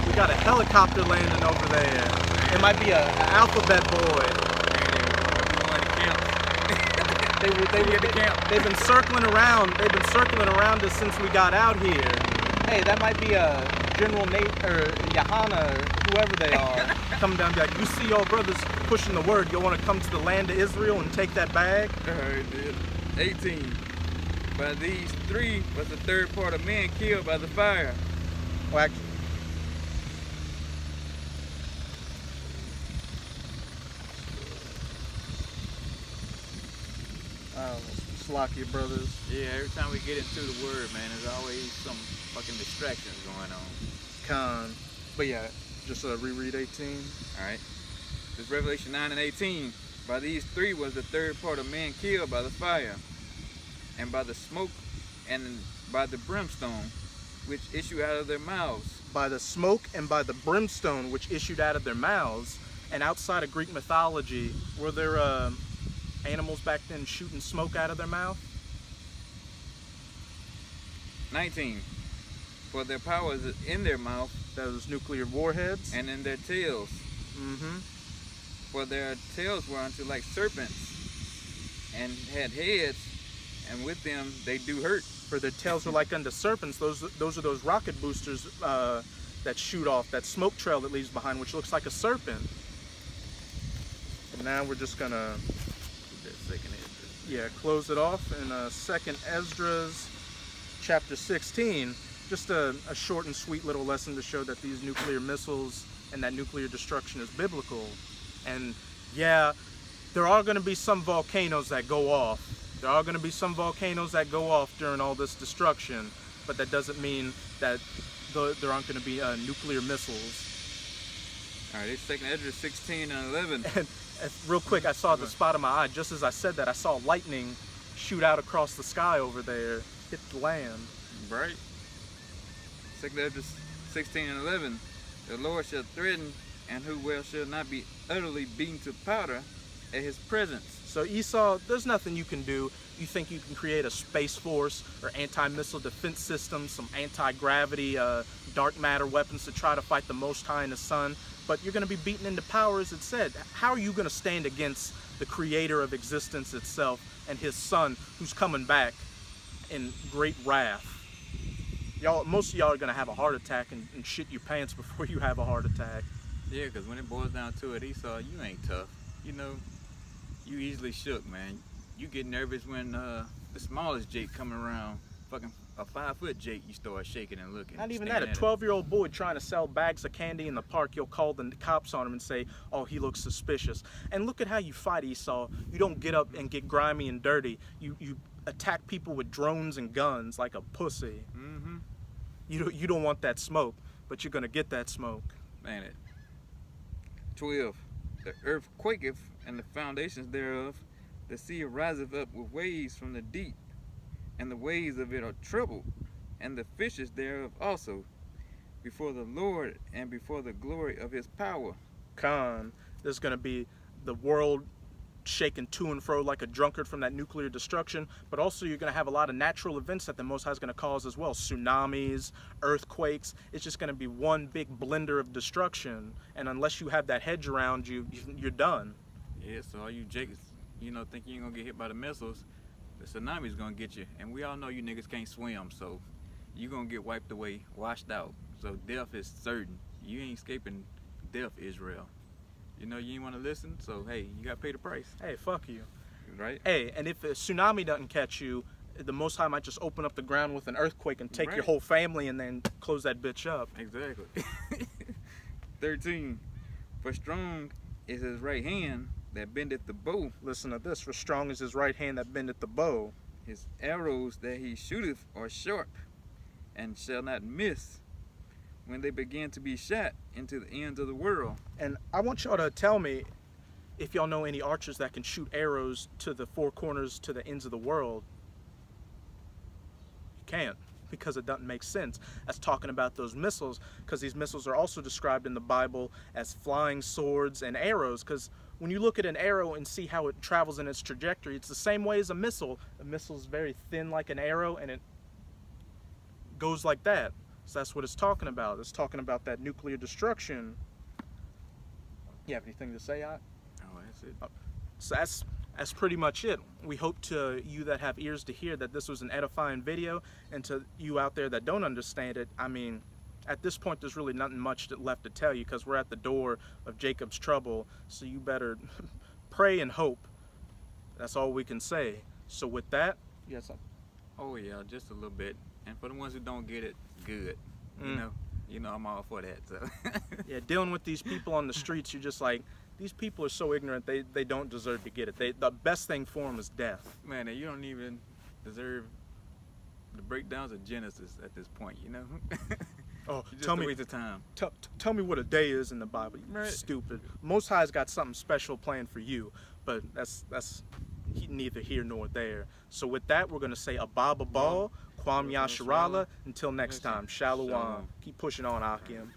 We got a helicopter landing over there. It might be a alphabet boy. They've been circling around. They've been circling around us since we got out here. Hey, that might be a General Nate or Yahana or whoever they are coming down. Like, you see your brothers pushing the word. You want to come to the land of Israel and take that bag? Alright, dude. 18. By these three was the third part of men killed by the fire. Well, actually, Slovakia brothers. Yeah, every time we get into the word, man, there's always some fucking distractions going on. Con. But yeah, just reread 18. Alright. This is Revelation 9 and 18. By these three was the third part of men killed by the fire, and by the smoke, and by the brimstone, which issue out of their mouths. By the smoke and by the brimstone which issued out of their mouths. And outside of Greek mythology, were there animals back then shooting smoke out of their mouth? 19. For their power is in their mouth. Those nuclear warheads. And in their tails. Mm-hmm. For their tails were unto like serpents, and had heads, and with them they do hurt. For their tails were like unto serpents. Those are those rocket boosters that shoot off, that smoke trail that leaves behind, which looks like a serpent. And now we're just gonna close it off in 2nd Esdras chapter 16. Just a short and sweet little lesson to show that these nuclear missiles and that nuclear destruction is biblical. And yeah, there are going to be some volcanoes that go off. There are going to be some volcanoes that go off during all this destruction, but that doesn't mean that there aren't going to be nuclear missiles. All right, it's 2nd Esdras 16 and 11. And real quick, I saw at the spot of my eye, just as I said that, I saw lightning shoot out across the sky over there, hit the land. Right. 2nd Esdras 16 and 11. The Lord shall threaten, and whoever shall not be utterly beaten to powder at his presence. So Esau, there's nothing you can do. You think you can create a space force or anti-missile defense system, some anti-gravity, dark matter weapons to try to fight the Most High and the Sun, but you're going to be beaten into power, as it said. How are you going to stand against the creator of existence itself and his son, who's coming back in great wrath? Most of y'all are going to have a heart attack and shit your pants before you have a heart attack. Yeah, because when it boils down to it, Esau, you ain't tough. You know, you easily shook, man. You get nervous when the smallest Jake coming around, fucking a 5-foot Jake, you start shaking and looking. Not even that, a 12-year-old boy trying to sell bags of candy in the park, you'll call the cops on him and say, oh, he looks suspicious. And look at how you fight, Esau. You don't get up and get grimy and dirty. You attack people with drones and guns like a pussy. Mm-hmm. You don't want that smoke, but you're going to get that smoke. Man, 12. The earth quaketh, and the foundations thereof. The sea riseth up with waves from the deep, and the waves of it are troubled, and the fishes thereof also, before the Lord and before the glory of his power. Khan, there's going to be the world shaken to and fro like a drunkard from that nuclear destruction, but also you're going to have a lot of natural events that the Most High is going to cause as well. Tsunamis, earthquakes. It's just going to be one big blender of destruction, and unless you have that hedge around you, you're done. Yeah, so all you Jakes, think you ain't going to get hit by the missiles, the tsunami's going to get you. And we all know you niggas can't swim, so you're going to get wiped away, washed out. So death is certain. You ain't escaping death, Israel. You ain't want to listen, so hey, you got to pay the price. Hey, fuck you. Right? Hey, and if a tsunami doesn't catch you, the Most High might just open up the ground with an earthquake and take right. your whole family and then close that bitch up. Exactly. 13. For strong is his right hand that bendeth the bow. Listen to this. For strong is his right hand that bendeth the bow. His arrows that he shooteth are sharp, and shall not miss when they begin to be shot into the ends of the world. And I want y'all to tell me if y'all know any archers that can shoot arrows to the four corners, to the ends of the world. You can't, because it doesn't make sense. That's talking about those missiles, because these missiles are also described in the Bible as flying swords and arrows, because when you look at an arrow and see how it travels in its trajectory, it's the same way as a missile. A missile is very thin like an arrow, and it goes like that. So that's what it's talking about. It's talking about that nuclear destruction. You have anything to say, Ike? Oh, that's it. So that's pretty much it. We hope to you that have ears to hear that this was an edifying video, and to you out there that don't understand it, I mean, at this point there's really nothing much left to tell you, because we're at the door of Jacob's trouble. So you better pray and hope. That's all we can say. So with that, you got something? Oh yeah, just a little bit. And for the ones who don't get it, good. You know, I'm all for that. So. Yeah, dealing with these people on the streets, you're just like, these people are so ignorant, they don't deserve to get it. The best thing for them is death. Man, you don't even deserve the breakdowns of Genesis at this point, you know? Oh, just tell me, a waste of time. Tell me what a day is in the Bible. You're stupid. Most High's got something special planned for you, but that's neither here nor there. So with that, we're going to say Ababa Ball, Kwam Yasharala. Until next time, Shalom. Keep pushing on, Akim.